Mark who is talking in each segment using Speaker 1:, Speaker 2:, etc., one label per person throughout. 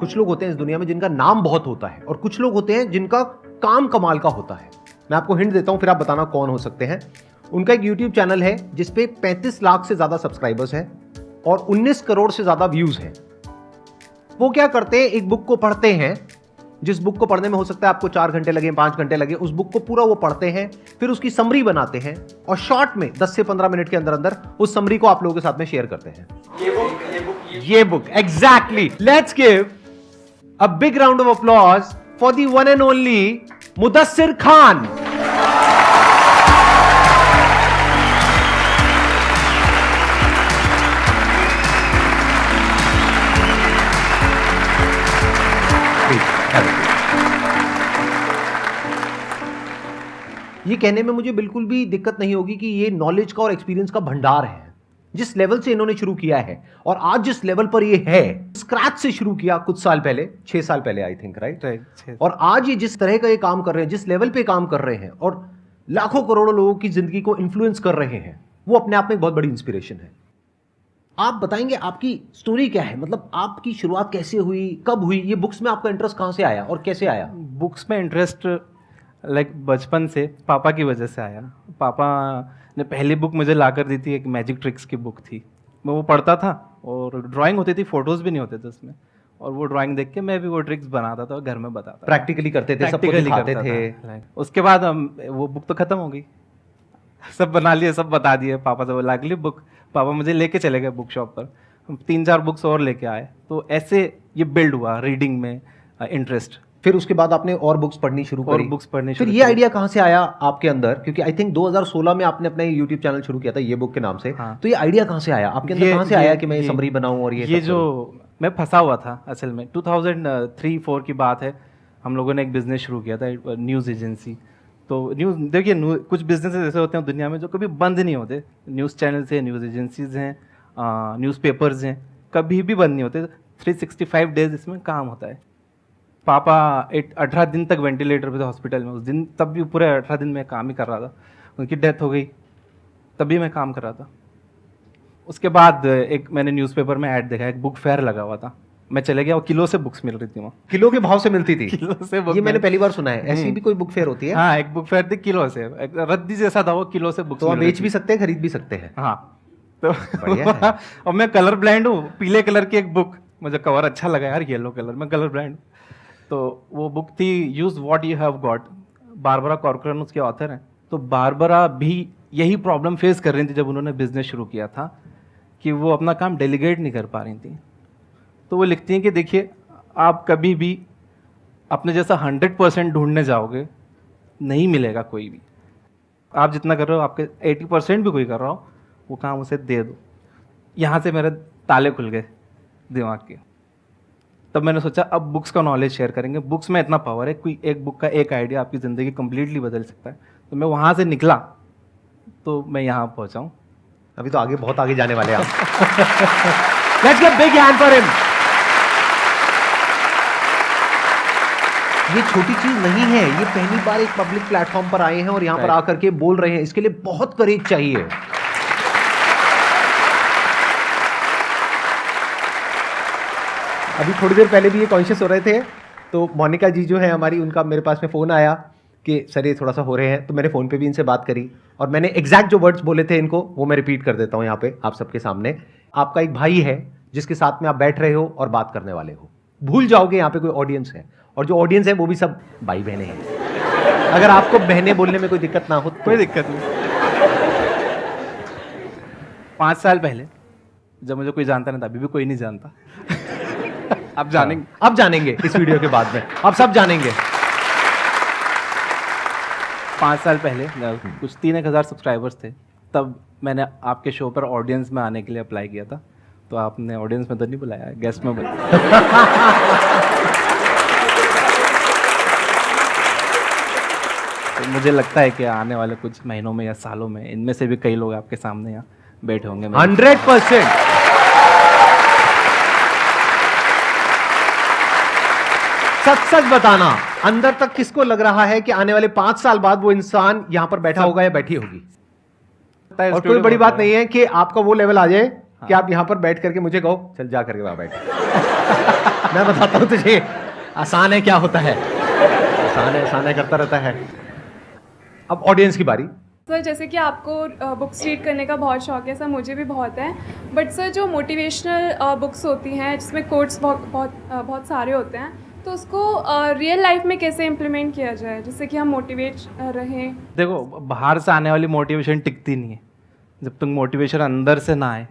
Speaker 1: कुछ लोग होते हैं इस दुनिया में जिनका नाम बहुत होता है और कुछ लोग होते हैं जिनका काम कमाल का होता है। मैं आपको हिंट देता हूं, फिर आप बताना कौन हो सकते हैं। उनका एक YouTube चैनल है जिसपे 35 लाख से ज्यादा सब्सक्राइबर्स हैं और 19 करोड़ से ज्यादा व्यूज हैं। वो क्या करते हैं, एक बुक को पढ़ते हैं, जिस बुक को पढ़ने में हो सकता है आपको 4 घंटे लगे, 5 घंटे लगे, उस बुक को पूरा वो पढ़ते हैं, फिर उसकी समरी बनाते हैं और शॉर्ट में 10 से 15 मिनट के अंदर अंदर उस समरी को आप लोगों के साथ में शेयर करते हैं। ये book exactly. Let's give a big round of applause for the one and only Mudassir Khan. ये कहने में मुझे बिल्कुल भी दिक्कत नहीं होगी कि ये नॉलेज का और एक्सपीरियंस का भंडार है। जिस लेवल से इन्होंने शुरू किया है और आज जिस लेवल पर ये है, स्क्रैच से शुरू किया कुछ साल पहले, 6 साल पहले आई थिंक, राइट। और आज ये जिस तरह का ये काम कर रहे हैं, जिस लेवल पे काम कर रहे हैं और लाखों करोड़ों लोगों की जिंदगी को इन्फ्लुएंस कर रहे हैं, वो अपने आप में एक बहुत बड़ी इंस्पिरेशन है। आप बताएंगे आपकी स्टोरी क्या है, मतलब आपकी शुरुआत कैसे हुई, कब हुई, ये बुक्स में आपका इंटरेस्ट कहां से आया और कैसे आया?
Speaker 2: बुक्स में इंटरेस्ट बचपन से पापा की वजह से आया। पापा ने पहली बुक मुझे ला कर दी थी, एक मैजिक ट्रिक्स की बुक थी। मैं वो पढ़ता था और ड्राइंग होती थी, फोटोज भी नहीं होते थे उसमें, और वो ड्राइंग देख के मैं भी वो ट्रिक्स बनाता था और घर में बताता।
Speaker 1: प्रैक्टिकली करते थे, सबको दिखाते थे।
Speaker 2: उसके बाद वो बुक तो खत्म हो गई, सब बना लिए, सब बता दिए। पापा से वो ला ली बुक, पापा मुझे लेके चले गए बुक शॉप पर, 3-4 बुक्स और लेके आए। तो ऐसे ये बिल्ड हुआ रीडिंग में इंटरेस्ट।
Speaker 1: फिर उसके बाद आपने और बुक्स पढ़नी शुरू करी।
Speaker 2: बुक्स पढ़नी
Speaker 1: फिर ये आइडिया कहाँ से आया आपके अंदर? क्योंकि आई थिंक 2016 में आपने अपना YouTube चैनल शुरू किया था ये बुक के नाम से। हाँ। तो ये आइडिया कहाँ से आया आपके अंदर, कहाँ से आया कि मैं ये समरी बनाऊं? और ये
Speaker 2: जो मैं फंसा हुआ था असल में 2003-4 की बात है। हम लोगों ने एक बिजनेस शुरू किया था, न्यूज़ एजेंसी। तो न्यूज़ देखिए, कुछ बिजनेस ऐसे होते हैं दुनिया में जो कभी बंद नहीं होते। न्यूज़ चैनल्स हैं, न्यूज़ एजेंसीज हैं, न्यूज़पेपर्स हैं, कभी भी बंद नहीं होते। 365 डेज इसमें काम होता है। पापा 18 दिन तक वेंटिलेटर पे थे हॉस्पिटल में उस दिन, तब भी पूरे 18 दिन मैं काम ही कर रहा था। उनकी डेथ हो गई, तभी मैं काम कर रहा था। उसके बाद एक मैंने न्यूज़पेपर में ऐड देखा, एक बुक फेयर लगा हुआ था। मैं चले गया और किलो से बुक्स मिल रही थी वहाँ।
Speaker 1: किलो के भाव से मिलती थी?
Speaker 2: किलो से बुक।
Speaker 1: ये मैंने पहली बार सुना है। ऐसी भी कोई बुक फेयर होती है?
Speaker 2: हाँ, एक बुक फेयर थी किलो से, रद्दी जैसा था वो, किलो से बुक्स।
Speaker 1: तो आप बेच भी सकते हैं, खरीद भी सकते हैं।
Speaker 2: हाँ, तो और मैं कलर ब्लाइंड हूँ। पीले कलर की एक बुक, मुझे कवर अच्छा लगा यार, येलो कलर में कलर ब्लाइंड। तो वो बुक थी use what you have got, Barbara Corcoran उसके ऑथर हैं। तो बारबरा भी यही प्रॉब्लम फेस कर रही थी जब उन्होंने बिजनेस शुरू किया था, कि वो अपना काम डेलीगेट नहीं कर पा रही थी। तो वो लिखती हैं कि देखिए, आप कभी भी अपने जैसा 100% ढूंढने जाओगे, नहीं मिलेगा कोई भी। आप जितना कर रहे हो, आपके 80% भी कोई कर रहा हो, वो काम उसे दे दो। यहाँ से मेरे ताले खुल गए दिमाग के। तब मैंने सोचा अब बुक्स का नॉलेज शेयर करेंगे। बुक्स में इतना पावर है, कोई एक बुक का एक आइडिया आपकी ज़िंदगी कंप्लीटली बदल सकता है। तो मैं वहाँ से निकला तो मैं यहाँ पहुँचा हूँ।
Speaker 1: अभी तो आगे, बहुत आगे जाने वाले हैं आप। Let's give big hand for him. ये छोटी चीज नहीं है, ये पहली बार एक पब्लिक प्लेटफॉर्म पर आए हैं और यहाँ पर आकर के बोल रहे हैं। इसके लिए बहुत करेज चाहिए। अभी थोड़ी देर पहले भी ये कॉन्शियस हो रहे थे, तो मोनिका जी जो है हमारी, उनका मेरे पास में फ़ोन आया कि सर ये थोड़ा सा हो रहे हैं। तो मैंने फ़ोन पे भी इनसे बात करी और मैंने एग्जैक्ट जो वर्ड्स बोले थे इनको, वो मैं रिपीट कर देता हूँ यहाँ पे आप सबके सामने। आपका एक भाई है जिसके साथ में आप बैठ रहे हो और बात करने वाले हो। भूल जाओगे यहाँ पे कोई ऑडियंस है, और जो ऑडियंस है वो भी सब भाई बहनें हैं। अगर आपको बहनें बोलने में कोई दिक्कत ना हो तो
Speaker 2: कोई दिक्कत नहीं। 5 साल पहले जब मुझे कोई जानता नहीं था, अभी भी कोई नहीं जानता। अब जानेंगे,
Speaker 1: अब जानेंगे इस वीडियो के बाद में, अब सब जानेंगे।
Speaker 2: 5 साल पहले कुछ 3-1 हज़ार सब्सक्राइबर्स थे। तब मैंने आपके शो पर ऑडियंस में आने के लिए अप्लाई किया था। तो आपने ऑडियंस में तो नहीं बुलाया, गेस्ट में बुलाया। तो मुझे लगता है कि आने वाले कुछ महीनों में या सालों में इनमें से भी कई लोग आपके सामने यहाँ बैठे होंगे।
Speaker 1: 100%। सच बताना, अंदर तक किसको लग रहा है कि आने वाले 5 साल बाद वो इंसान यहां पर बैठा होगा या बैठी होगी? और कोई बड़ी बात नहीं है कि आपका वो लेवल आ जाए कि आप यहां पर बैठ करके मुझे कहो चल जा करके वहां बैठ। मैं बताता हूँ तुझे आसान है क्या होता है, आसान है करता रहता है। अब ऑडियंस की बारी।
Speaker 3: सर जैसे कि आपको बुक्स रीड करने का बहुत शौक है सर, मुझे भी बहुत है, बट सर जो मोटिवेशनल बुक्स होती हैं जिसमें कोट्स बहुत सारे होते हैं, तो उसको रियल लाइफ में कैसे इम्प्लीमेंट किया जाए जिससे कि हम मोटिवेट रहें?
Speaker 2: देखो, बाहर से आने वाली मोटिवेशन टिकती नहीं है जब तक मोटिवेशन अंदर से ना आए।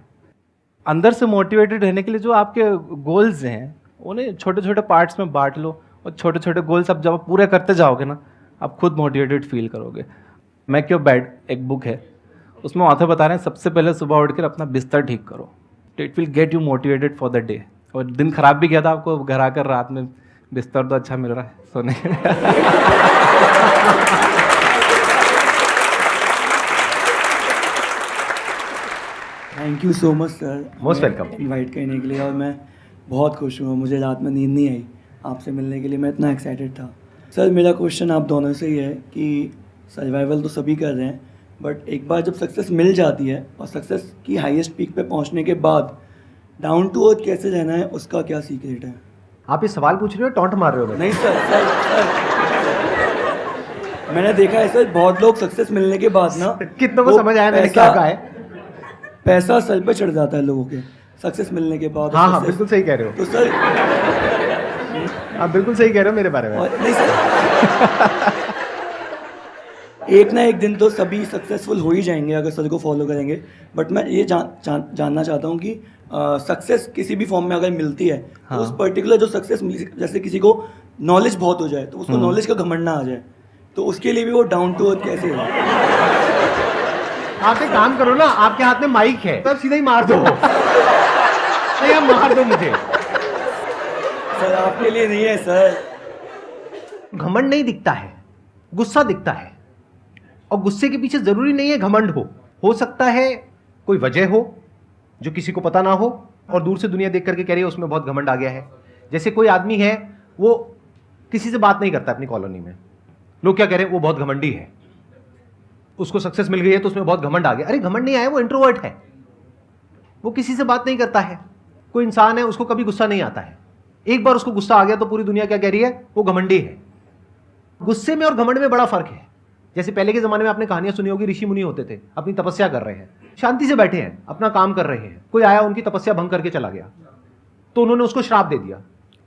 Speaker 2: अंदर से मोटिवेटेड रहने के लिए जो आपके गोल्स हैं उन्हें छोटे छोटे पार्ट्स में बांट लो, और छोटे छोटे गोल्स अब जब आप पूरे करते जाओगे ना, आप खुद मोटिवेटेड फील करोगे। मेक योर बेड एक बुक है, उसमें ऑथर बता रहे हैं सबसे पहले सुबह उठकर अपना बिस्तर ठीक करो, तो it will get you motivated for the day. और दिन खराब भी गया था आपको, घर आकर रात में बिस्तर तो अच्छा मिल रहा है सोने के लिए।
Speaker 4: Thank you so much sir,
Speaker 1: Most welcome.
Speaker 4: Invite करने के लिए। और मैं बहुत खुश हूँ, मुझे रात में नींद नहीं आई आपसे मिलने के लिए, मैं इतना एक्साइटेड था। सर मेरा क्वेश्चन आप दोनों से ही है कि सर्वाइवल तो सभी कर रहे हैं, बट एक बार जब सक्सेस मिल जाती है और सक्सेस की हाईएस्ट पीक पे पहुंचने के बाद डाउन टू अर्थ कैसे रहना है, उसका क्या सीक्रेट है?
Speaker 1: आप ये सवाल पूछ रहे हो, टॉन्ट मार रहे हो?
Speaker 4: नहीं सर, मैंने देखा है सर, बहुत लोग सक्सेस मिलने के बाद ना
Speaker 1: कितनों को
Speaker 4: वो
Speaker 1: समझ आया मैंने क्या कहा है?
Speaker 4: पैसा सर पे चढ़ जाता है लोगों के सक्सेस मिलने के बाद।
Speaker 1: हाँ
Speaker 4: success-
Speaker 1: बिल्कुल सही कह रहे हो,
Speaker 4: तो सर
Speaker 1: आप बिल्कुल सही कह रहे हो मेरे बारे में।
Speaker 4: नहीं सर, एक ना एक दिन तो सभी सक्सेसफुल हो ही जाएंगे अगर सर को फॉलो करेंगे, बट मैं ये जानना चाहता हूँ कि सक्सेस किसी भी फॉर्म में अगर मिलती है तो उस पर्टिकुलर जो सक्सेस, जैसे किसी को नॉलेज बहुत हो जाए तो उसको नॉलेज का घमंड ना आ जाए, तो उसके लिए भी वो डाउन टू अर्थ कैसे है?
Speaker 1: आप एक काम करो ना, आपके हाथ में माइक है तब सीधा ही मार दो। नहीं आप मार दो मुझे।
Speaker 4: सर आपके लिए नहीं है सर।
Speaker 1: घमंड नहीं दिखता है, गुस्सा दिखता है, और गुस्से के पीछे जरूरी नहीं है घमंड हो सकता है कोई वजह हो जो किसी को पता ना हो, और दूर से दुनिया देख करके कह रही है उसमें बहुत घमंड आ गया है। जैसे कोई आदमी है वो किसी से बात नहीं करता अपनी कॉलोनी में, लोग क्या कह रहे हैं, वो बहुत घमंडी है, उसको सक्सेस मिल गई है तो उसमें बहुत घमंड आ गया। अरे घमंड नहीं आया, वो इंट्रोवर्ट है, वो किसी से बात नहीं करता है। कोई इंसान है उसको कभी गुस्सा नहीं आता है, एक बार उसको गुस्सा आ गया तो पूरी दुनिया क्या कह रही है, वो घमंडी है। गुस्से में और घमंड में बड़ा फर्क है। जैसे पहले के जमाने में आपने कहानियां सुनी होगी, ऋषि मुनि होते थे, अपनी तपस्या कर रहे हैं, शांति से बैठे हैं, अपना काम कर रहे हैं, कोई आया उनकी तपस्या भंग करके चला गया तो उन्होंने उसको श्राप दे दिया,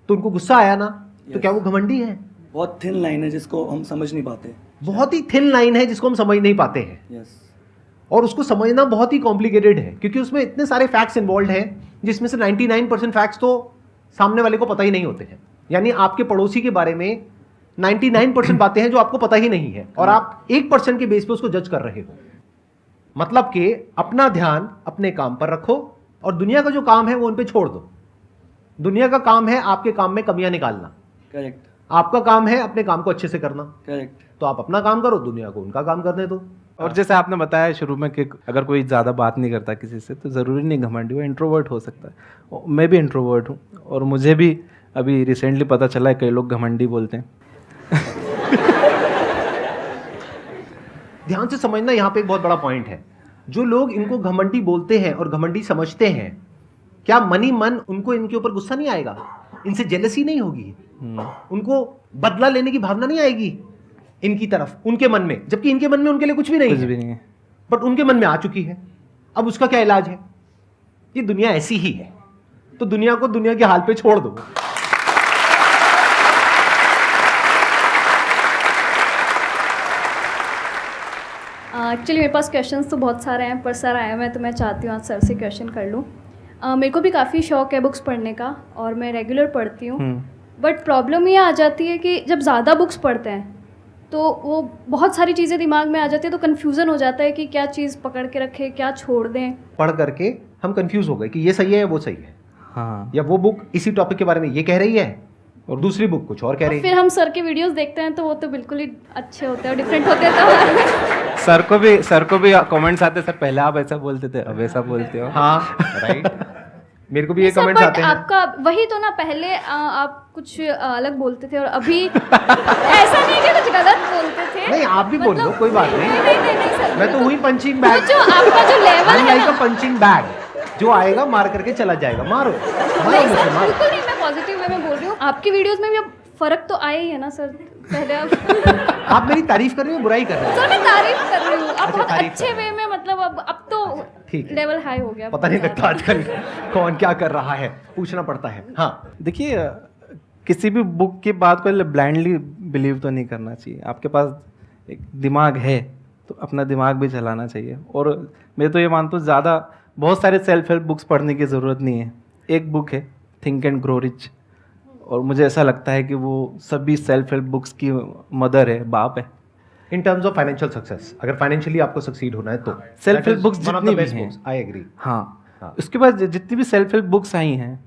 Speaker 1: तो उनको गुस्सा आया ना, तो क्या वो घमंडी है?
Speaker 4: बहुत थिन लाइन है जिसको हम समझ नहीं पाते।
Speaker 1: बहुत ही थिन लाइन है जिसको हम समझ नहीं पाते हैं।
Speaker 4: यस।
Speaker 1: और उसको समझना बहुत ही कॉम्प्लिकेटेड है, क्योंकि उसमें इतने सारे फैक्ट्स इन्वॉल्व हैं जिसमें से 99% फैक्ट्स तो सामने वाले को पता ही नहीं होते हैं। यानी आपके पड़ोसी के बारे में 99% बातें हैं जो आपको पता ही नहीं है, और आप 1% के बेस पे उसको जज कर रहे हो। मतलब कि अपना ध्यान अपने काम पर रखो और दुनिया का जो काम है वो उन पे छोड़ दो। दुनिया का काम है आपके काम में कमियां निकालना,
Speaker 4: करेक्ट।
Speaker 1: आपका काम है अपने काम को अच्छे से करना।
Speaker 4: करेक्ट।
Speaker 1: तो आप अपना काम करो, दुनिया को उनका काम करने दो।
Speaker 2: और जैसे आपने बताया शुरू में कि अगर कोई ज़्यादा बात नहीं करता किसी से तो ज़रूरी नहीं घमंडी, वो इंट्रोवर्ट हो सकता है। मैं भी इंट्रोवर्ट हूँ, और मुझे भी अभी रिसेंटली पता चला है कई लोग घमंडी बोलते हैं।
Speaker 1: ध्यान से समझना, यहाँ पे एक बहुत बड़ा पॉइंट है। जो लोग इनको घमंडी बोलते हैं और घमंडी समझते हैं, क्या मनी मन उनको इनके ऊपर गुस्सा नहीं आएगा, इनसे जेलसी नहीं होगी, उनको बदला लेने की भावना नहीं आएगी इनकी तरफ, उनके मन में, जबकि इनके मन में उनके लिए कुछ भी नहीं
Speaker 2: कुछ
Speaker 1: है,
Speaker 2: भी नहीं है,
Speaker 1: बट उनके मन में आ चुकी है। अब उसका क्या इलाज है? ये दुनिया ऐसी ही है, तो दुनिया को दुनिया के हाल पे छोड़ दो।
Speaker 5: एक्चुअली मेरे पास क्वेश्चंस तो बहुत सारे हैं, पर सर आए हुए हैं तो मैं चाहती हूँ आज सर से क्वेश्चन कर लूँ। मेरे को भी काफ़ी शौक है बुक्स पढ़ने का और मैं रेगुलर पढ़ती हूँ, बट प्रॉब्लम ये आ जाती है कि जब ज़्यादा बुक्स पढ़ते हैं तो वो बहुत सारी चीज़ें दिमाग में आ जाती है, तो कन्फ्यूज़न हो जाता है कि क्या चीज़ पकड़ के रखें, क्या छोड़ दें।
Speaker 1: पढ़ करके हम कंफ्यूज हो गए कि ये सही है या वो सही है,
Speaker 2: हाँ,
Speaker 1: या वो बुक इसी टॉपिक के बारे में ये कह रही है और दूसरी बुक कुछ और कह रही
Speaker 5: फिर
Speaker 1: है।
Speaker 5: हम सर के वीडियोस देखते हैं तो वो तो बिल्कुल ही अच्छे होते हैं और डिफरेंट होते हैं। तो
Speaker 2: सर को भी कमेंट्स आते, सर पहले आप ऐसा बोलते थे अब ऐसा बोलते हो।
Speaker 1: हाँ राइट, मेरे को भी ये
Speaker 5: सर,
Speaker 1: कमेंट्स
Speaker 5: but
Speaker 1: आते हैं।
Speaker 5: आपका वही तो ना, पहले आप कुछ अलग बोलते थे और अभी ऐसा नहीं कि कुछ गलत बोलते थे।
Speaker 1: नहीं, आप भी बोल लो, कोई बात नहीं।
Speaker 5: नहीं सर,
Speaker 1: मैं तो हुई पंचिंग बैग,
Speaker 5: जो आपका जो लेवल है
Speaker 1: लाइक
Speaker 5: ना,
Speaker 1: अ पंचिंग बैग, जो आएगा मार करके चला जाएगा। मारो मारो
Speaker 5: नहीं
Speaker 1: मुझे,
Speaker 5: सर
Speaker 1: मारो।
Speaker 5: बिल्कुल नहीं, मैं पॉजिटिव वे में बोल रही हूँ, आपकी वीडियोस में भी अब फ़र्क तो आया ही है ना सर। पहले आप
Speaker 1: आप मेरी तारीफ कर रहे हो, बुराई कर रहे हो?
Speaker 5: सर मैं तारीफ कर रही हूँ, अब
Speaker 1: अच्छा,
Speaker 5: बहुत
Speaker 1: तारीफ
Speaker 5: अच्छे
Speaker 1: कर रहे
Speaker 5: वे में, मतलब अब तो
Speaker 1: ठीक है।
Speaker 5: लेवल हाई हो गया।
Speaker 1: पता नहीं लगता आजकल कौन क्या कर रहा है, पूछना पड़ता है। हाँ,
Speaker 2: देखिए किसी भी बुक की बात को ब्लाइंडली बिलीव तो नहीं करना चाहिए। आपके पास एक दिमाग है तो अपना दिमाग भी चलाना चाहिए। और मैं तो ये मानता हूँ ज़्यादा बहुत सारे सेल्फ हेल्प बुक्स पढ़ने की ज़रूरत नहीं है। एक बुक है थिंक एंड ग्रो रिच, और मुझे ऐसा लगता है कि वो सभी सेल्फ हेल्प बुक्स की मदर है, बाप है।
Speaker 1: In terms of financial success, अगर फाइनेंशियली आपको सक्सीड होना है तो
Speaker 2: सेल्फ हेल्प बुक्स जितनी भी हैं,
Speaker 1: आई एग्री।
Speaker 2: हाँ, उसके बाद जितनी भी सेल्फ हेल्प बुक्स आई हैं,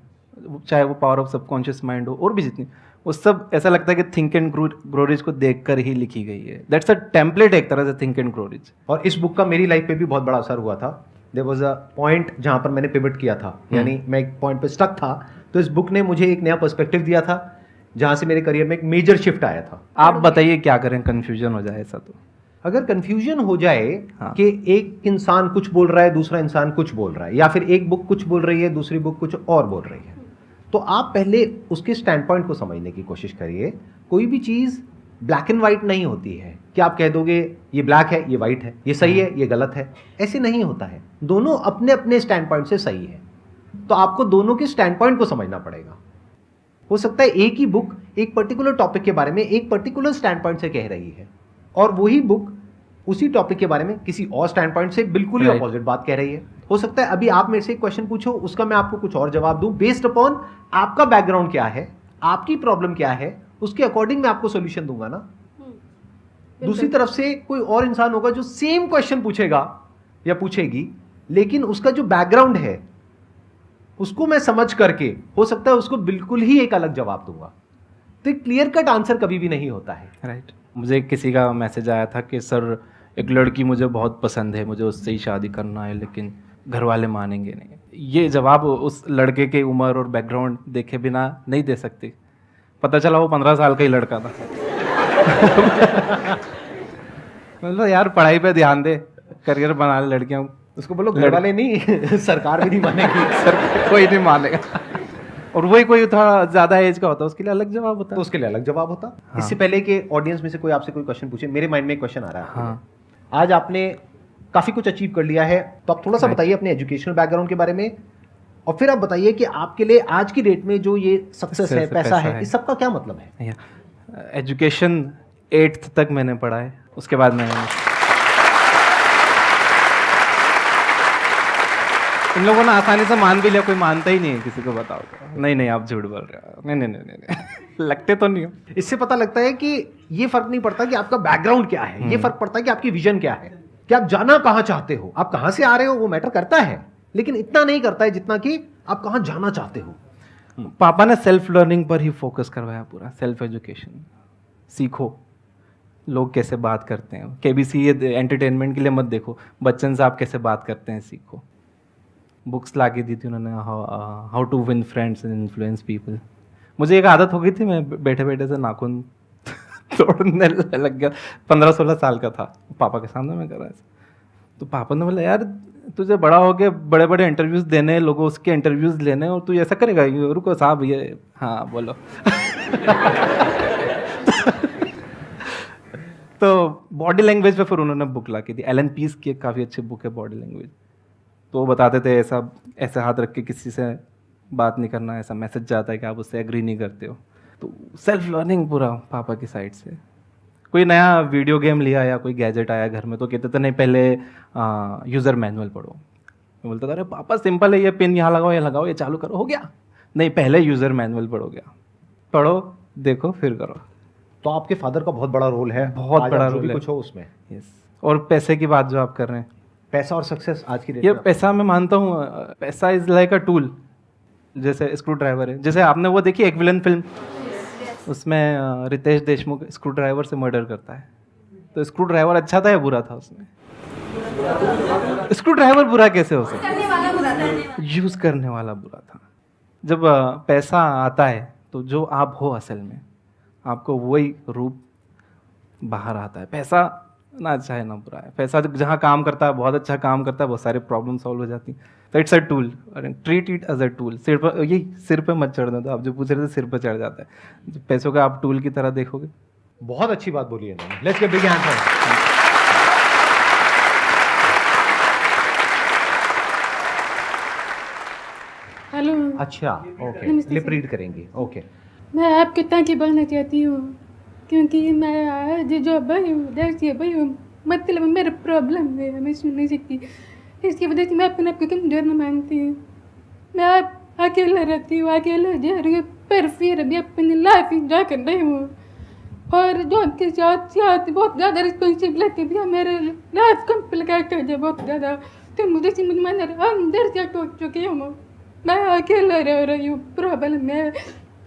Speaker 2: चाहे वो पावर ऑफ सबकॉन्शियस माइंड हो और भी जितनी, वो सब ऐसा लगता है कि थिंक एंड ग्रो रिच को देखकर ही लिखी गई है। दैट्स अ टेम्पलेट एक तरह से, थिंक एंड ग्रो रिच।
Speaker 1: और इस बुक का मेरी लाइफ पे भी बहुत बड़ा असर हुआ था। देयर वाज अ पॉइंट जहाँ पर मैंने पिवट किया था, यानी मैं एक पॉइंट पे स्टक था, तो इस बुक ने मुझे एक नया पर्सपेक्टिव दिया था, जहाँ से मेरे करियर में एक मेजर शिफ्ट आया था।
Speaker 2: आप बताइए क्या करें, कंफ्यूजन हो जाए ऐसा तो?
Speaker 1: अगर कंफ्यूजन हो जाए
Speaker 2: हाँ।
Speaker 1: कि एक इंसान कुछ बोल रहा है, दूसरा इंसान कुछ बोल रहा है, या फिर एक बुक कुछ बोल रही है, दूसरी बुक कुछ और बोल रही है, तो आप पहले उसके स्टैंड पॉइंट को समझने की कोशिश करिए। कोई भी चीज़ ब्लैक एंड वाइट नहीं होती है कि आप कह दोगे ये ब्लैक है, ये वाइट है, ये सही है, ये गलत है। ऐसे नहीं होता है। दोनों अपने अपने स्टैंड पॉइंट से सही है, तो आपको दोनों के स्टैंड पॉइंट को समझना पड़ेगा। हो सकता है एक ही बुक एक पर्टिकुलर टॉपिक के बारे में एक पर्टिकुलर स्टैंड पॉइंट से कह रही है, और वही बुक उसी टॉपिक के बारे में किसी और स्टैंड पॉइंट से बिल्कुल ही
Speaker 2: Right.
Speaker 1: अपोजिट बात कह रही है। हो सकता है अभी आप मेरे से एक क्वेश्चन पूछो, उसका मैं आपको कुछ और जवाब दूं, बेस्ड अपॉन आपका बैकग्राउंड क्या है, आपकी प्रॉब्लम क्या है, उसके अकॉर्डिंग मैं आपको सोल्यूशन दूंगा ना। दूसरी तरफ से कोई और इंसान होगा जो सेम क्वेश्चन पूछेगा या पूछेगी, लेकिन उसका जो बैकग्राउंड है उसको मैं समझ करके हो सकता है उसको बिल्कुल ही एक अलग जवाब दूंगा। तो क्लियर कट आंसर कभी भी नहीं होता है।
Speaker 2: राइट। मुझे किसी का मैसेज आया था कि सर एक लड़की मुझे बहुत पसंद है, मुझे उससे ही शादी करना है, लेकिन घर वाले मानेंगे नहीं। ये जवाब उस लड़के के उम्र और बैकग्राउंड देखे बिना नहीं दे सकते। पता चला वो 15 साल का ही लड़का था। मतलब यार पढ़ाई पे ध्यान दे, करियर बना ले लड़कियों।
Speaker 1: उसको बोलो घर वाले नहीं सरकार भी नहीं मानेगी।
Speaker 2: सर कोई नहीं मानेगा। और वही कोई थोड़ा ज़्यादा एज का होता है, उसके लिए अलग जवाब होता
Speaker 1: तो
Speaker 2: है।
Speaker 1: उसके लिए अलग जवाब होता।
Speaker 2: हाँ।
Speaker 1: इससे पहले कि ऑडियंस में से कोई आपसे कोई क्वेश्चन पूछे, मेरे माइंड में एक क्वेश्चन आ रहा है।
Speaker 2: हाँ।
Speaker 1: आज आपने काफ़ी कुछ अचीव कर लिया है, तो आप थोड़ा सा बताइए अपने एजुकेशनल बैकग्राउंड के बारे में, और फिर आप बताइए कि आपके लिए आज की डेट में जो ये सक्सेस है, पैसा है, इस सब का क्या मतलब है?
Speaker 2: एजुकेशन 8th तक मैंने पढ़ा है, उसके बाद मैंने इन लोगों ने आसानी से मान भी लिया, कोई मानता ही नहीं है किसी को बताओ तो। नहीं आप झूठ बोल रहे हो, नहीं लगते तो नहीं हो।
Speaker 1: इससे पता लगता है कि ये फर्क नहीं पड़ता कि आपका बैकग्राउंड क्या है, ये फर्क पड़ता है कि आपकी विजन क्या है, कि आप जाना कहाँ चाहते हो। आप कहाँ से आ रहे हो वो मैटर करता है, लेकिन इतना नहीं करता है जितना कि आप कहाँ जाना चाहते हो।
Speaker 2: पापा ने सेल्फ लर्निंग पर ही फोकस करवाया, पूरा सेल्फ एजुकेशन। सीखो लोग कैसे बात करते हैं, केबीसी ये एंटरटेनमेंट के लिए मत देखो, बच्चन साहब कैसे बात करते हैं सीखो। बुक्स ला के दी थी उन्होंने, how to win friends and influence people. मुझे एक आदत हो गई थी, मैं बैठे बैठे से नाखून तोड़ने लग गया। 15-16 साल का था, पापा के सामने मैं कर रहा था। तो पापा ने बोला यार तुझे बड़ा हो गया, बड़े बड़े इंटरव्यूज़ देने, लोगों उसके इंटरव्यूज़ लेने, और तू ऐसा करेगा? रुको साहब ये, हाँ बोलो। तो बॉडी लैंग्वेज पे फिर उन्होंने बुक ला के दी। एलन पीस की एक काफ़ी अच्छी बुक है बॉडी लैंग्वेज। तो वो बताते थे ऐसे हाथ रख के किसी से बात नहीं करना, ऐसा मैसेज जाता है कि आप उससे एग्री नहीं करते हो। तो सेल्फ लर्निंग पूरा पापा की साइड से। कोई नया वीडियो गेम लिया या कोई गैजेट आया घर में तो कहते थे नहीं पहले यूज़र मैनुअल पढ़ो। मैं बोलता था अरे पापा सिंपल है, ये पिन यहाँ लगाओ, ये लगाओ, ये चालू करो, हो गया। नहीं पहले यूज़र मैनुअल पढ़ो, देखो फिर करो।
Speaker 1: तो आपके फादर का बहुत बड़ा रोल है,
Speaker 2: बहुत
Speaker 1: आज
Speaker 2: बड़ा
Speaker 1: आप जो
Speaker 2: रोल
Speaker 1: भी
Speaker 2: है।
Speaker 1: कुछ हो उसमें।
Speaker 2: यस। और पैसे की बात जो आप कर रहे हैं,
Speaker 1: पैसा और सक्सेस आज की डेट
Speaker 2: ये
Speaker 1: में
Speaker 2: पैसा मैं मानता हूँ, पैसा इज लाइक अ टूल। जैसे स्क्रू ड्राइवर है, जैसे आपने वो देखी एक विलन फिल्म, उसमें रितेश देशमुख स्क्रू ड्राइवर से मर्डर करता है। तो स्क्रू ड्राइवर अच्छा था या बुरा था उसमें? स्क्रू ड्राइवर बुरा कैसे हो सकता? यूज करने वाला बुरा था। जब पैसा आता है तो जो आप हो असल में, आपको वही रूप बाहर आता है। पैसा ना अच्छा है ना बुरा है। पैसा जहाँ काम करता है, बहुत अच्छा काम करता है, बहुत सारी प्रॉब्लम सॉल्व हो जाती है। तो it's a tool, treat it as a tool. सिर पे मत चढ़ने दो। आप जो पूछ रहे थे सिर पे चढ़ जाता है, पैसों का आप टूल की तरह देखोगे।
Speaker 1: बहुत अच्छी बात बोली है इन्होंने। Let's give big hand for him.
Speaker 6: Hello,
Speaker 1: अच्छा, ओके,
Speaker 6: नमस्ते
Speaker 1: लिप
Speaker 6: सर।
Speaker 1: रीड करेंगी, ओके।
Speaker 6: मैं आपके ताकि बोलना चाहती हूँ क्योंकि मैं आज जो भाई हूँ देखिए भाई हूँ, मतलब मेरा प्रॉब्लम है, मैं सुन नहीं सकती, इसकी वजह से मैं अपने आप को कमजोर न मानती हूँ। मैं आप अकेला रहती हूँ, अकेला जा रही हूँ, पर फिर भी अपनी लाइफ इंजॉय कर रही हूँ। और जो आपके साथ साथ बहुत ज़्यादा रिस्पॉन्सिबिलिटी भी है, मेरे लाइफ कॉम्प्लिकेटेड है बहुत ज़्यादा, तो मुझे समझ में नहीं आ रहा, अंदर से टूट चुकी हूँ। मैं अकेला रह रही हूँ, प्रॉब्लम है,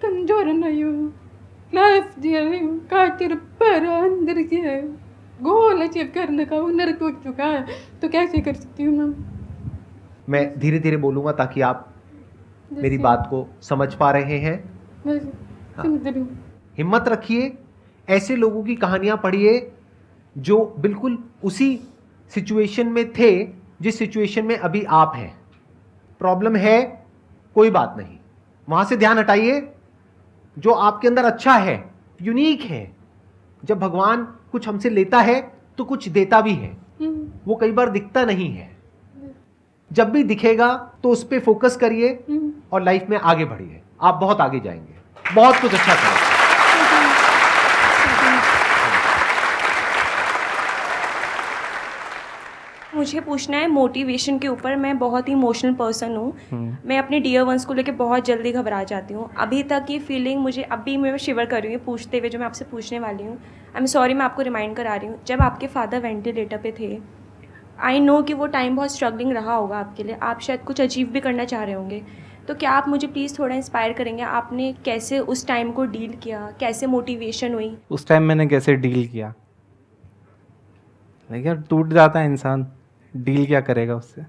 Speaker 6: कमजोर नहीं हूँ, लाइफ जी रही हूँ खातिर, पर अंदर से गोल अचीव करने का हुनर टूट चुका है, तो कैसे कर सकती हूँ मैम?
Speaker 1: मैं धीरे धीरे बोलूंगा ताकि आप मेरी
Speaker 6: जैसे-
Speaker 1: बात को समझ पा रहे हैं।
Speaker 6: मैं समझ रही हूँ।
Speaker 1: हिम्मत रखिए, ऐसे लोगों की कहानियां पढ़िए जो बिल्कुल उसी सिचुएशन में थे जिस सिचुएशन में अभी आप हैं। प्रॉब्लम है, कोई बात नहीं, वहां से ध्यान हटाइए। जो आपके अंदर अच्छा है, यूनिक है, जब भगवान कुछ हमसे लेता है तो कुछ देता भी है, वो कई बार दिखता नहीं है। जब भी दिखेगा तो उस पर फोकस करिए और लाइफ में आगे बढ़िए। आप बहुत आगे जाएंगे, बहुत कुछ अच्छा करेंगे।
Speaker 7: मुझे पूछना है मोटिवेशन के ऊपर। मैं बहुत ही इमोशनल पर्सन हूँ। मैं अपने डियर वंस को लेकर बहुत जल्दी घबरा जाती हूँ। अभी तक ये फीलिंग मुझे अभी मैं शिवर कर रही हूँ पूछते हुए, जो मैं आपसे पूछने वाली हूँ। आई एम सॉरी, मैं आपको रिमाइंड करा रही हूँ। जब आपके फादर वेंटिलेटर पे थे, आई नो कि वो टाइम बहुत स्ट्रगलिंग रहा होगा आपके लिए, आप शायद कुछ अचीव भी करना चाह रहे होंगे। तो क्या आप मुझे प्लीज़ थोड़ा इंस्पायर करेंगे, आपने कैसे उस टाइम को डील किया, कैसे मोटिवेशन हुई?
Speaker 2: उस टाइम मैंने कैसे डील किया? देखिए, टूट जाता है इंसान, डील क्या करेगा उससे?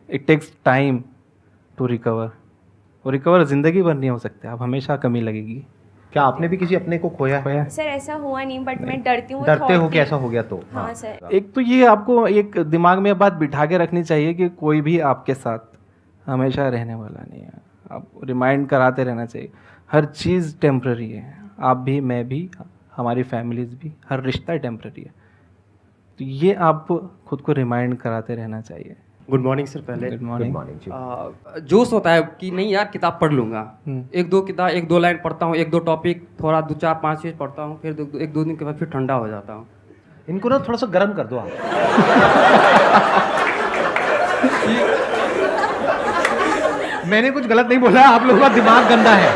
Speaker 2: It takes time to recover. वो रिकवर ज़िंदगी भर नहीं हो सकते, आप हमेशा कमी लगेगी।
Speaker 1: क्या आपने भी किसी अपने को खोया है?
Speaker 7: सर ऐसा हुआ नहीं, बट मैं डरती हूँ।
Speaker 1: डरते हो कि ऐसा हो गया तो?
Speaker 7: हाँ सर।
Speaker 2: एक तो ये आपको एक दिमाग में बात बिठा के रखनी चाहिए कि कोई भी आपके साथ हमेशा रहने वाला नहीं है। आप रिमाइंड कराते रहना चाहिए, हर चीज़ टेम्प्ररी है। आप भी, मैं भी, हमारी फैमिलीज भी, हर रिश्ता टेम्प्ररी है। तो ये आप खुद को रिमाइंड कराते रहना चाहिए।
Speaker 8: Good morning sir. पहले
Speaker 2: गुड
Speaker 1: गुड
Speaker 2: मॉर्निंग।
Speaker 1: मॉर्निंग जी।
Speaker 8: जोश होता है कि नहीं यार किताब पढ़ लूँगा, एक दो किताब, एक दो लाइन पढ़ता हूँ, एक दो टॉपिक थोड़ा 2-4-5 पेज पढ़ता हूँ, फिर एक दो दिन के बाद फिर ठंडा हो जाता हूँ।
Speaker 1: इनको ना थोड़ा सा गर्म कर दो आप। मैंने कुछ गलत नहीं बोला, आप लोगों का दिमाग गंदा है।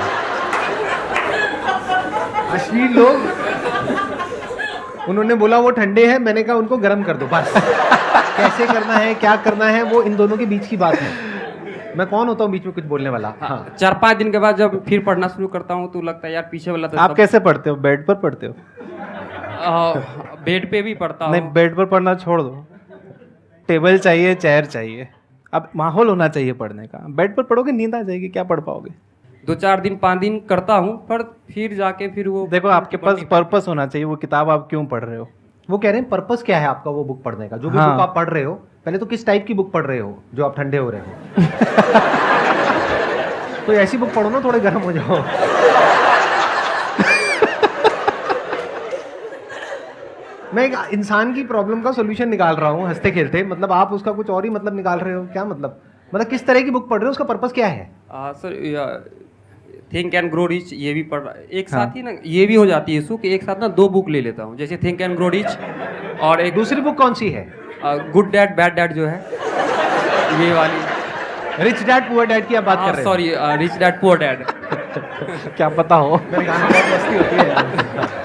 Speaker 1: अश्लील लोग, उन्होंने बोला वो ठंडे हैं, मैंने कहा उनको गर्म कर दो बस। कैसे करना है, क्या करना है, वो इन दोनों के बीच की बात है। मैं कौन होता हूँ बीच में कुछ बोलने वाला? हाँ।
Speaker 8: 4-5 दिन के बाद जब फिर पढ़ना शुरू करता हूँ तो लगता है यार पीछे वाला तो
Speaker 2: आप कैसे पढ़ते हो? बेड पर पढ़ते हो?
Speaker 8: बेड पे भी पढ़ता
Speaker 2: नहीं,
Speaker 8: हूँ।
Speaker 2: बेड पर पढ़ना छोड़ दो, टेबल चाहिए, चेयर चाहिए। अब माहौल होना चाहिए पढ़ने का। बेड पर पढ़ोगे नींद आ जाएगी, क्या पढ़ पाओगे?
Speaker 8: 2-4 दिन 5 दिन करता हूँ, पर फिर जाके फिर वो
Speaker 2: देखो, आपके पास पर्पस होना चाहिए। वो किताब आप क्यों पढ़ रहे हो?
Speaker 1: वो कह रहे हैं पर्पस क्या है आपका वो बुक पढ़ने का? जो भी
Speaker 2: हाँ।
Speaker 1: बुक आप पढ़ रहे हो, पहले तो किस टाइप की बुक पढ़ रहे हो जो आप ठंडे हो रहे हो? तो ऐसी बुक पढ़ो ना, थोड़े गर्म हो जाओ। मैं एक इंसान की प्रॉब्लम का सॉल्यूशन निकाल रहा हूँ हंसते खेलते, मतलब आप उसका कुछ और ही मतलब निकाल रहे हो। क्या मतलब किस तरह की बुक पढ़ रहे हो, उसका पर्पस क्या है?
Speaker 8: Sir think and grow rich ये भी पढ़ रहा है एक साथ ही ना। ये भी हो जाती है इशू कि एक साथ ना 2 बुक ले लेता हूँ, जैसे थिंक एंड ग्रो रिच और एक
Speaker 1: दूसरी बुक कौन सी है?
Speaker 8: गुड डैड बैड डैड जो है, ये वाली।
Speaker 1: रिच डैड पुअर डैड की आप बात कर रहे हैं?
Speaker 8: Sorry, rich dad poor dad.
Speaker 2: क्या पता हो।
Speaker 1: मैंने कहा बहुत मस्ती होती है यार।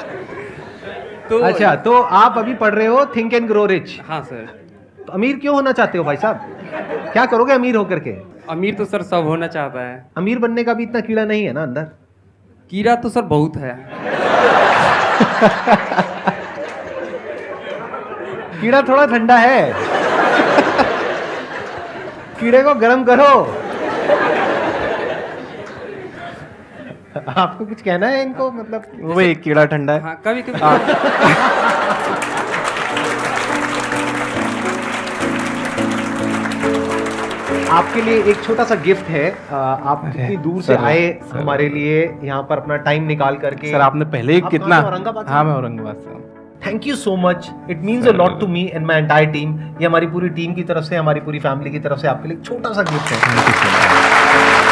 Speaker 8: तो
Speaker 1: अच्छा, तो आप अभी पढ़ रहे हो थिंक एंड ग्रो रिच।
Speaker 8: हाँ सर।
Speaker 1: तो अमीर क्यों होना चाहते हो भाई साहब? क्या करोगे अमीर होकर के?
Speaker 8: अमीर तो सर सब होना चाहता है,
Speaker 1: अमीर बनने का भी इतना कीड़ा नहीं है ना अंदर।
Speaker 8: कीड़ा तो सर बहुत है।
Speaker 1: कीड़ा थोड़ा ठंडा है, कीड़े को गर्म करो। आपको कुछ कहना है इनको, मतलब?
Speaker 2: वो एक कीड़ा ठंडा है।
Speaker 8: हाँ, कभी कभी
Speaker 1: आपके लिए एक छोटा सा गिफ्ट है। आप कितनी दूर से
Speaker 2: सर,
Speaker 1: आए
Speaker 2: सर।
Speaker 1: हमारे लिए यहाँ पर अपना टाइम निकाल करके।
Speaker 2: सर आपने पहले ही
Speaker 1: आप
Speaker 2: कितना,
Speaker 1: कहाँ से, औरंगाबाद से?
Speaker 2: हाँ मैं औरंगाबाद से हूँ।
Speaker 1: Thank you so much, it means a lot to me and my entire team. ये हमारी पूरी टीम की तरफ से, हमारी पूरी फैमिली की तरफ से आपके लिए एक छोटा सा गिफ्ट है।
Speaker 2: Thank you so much.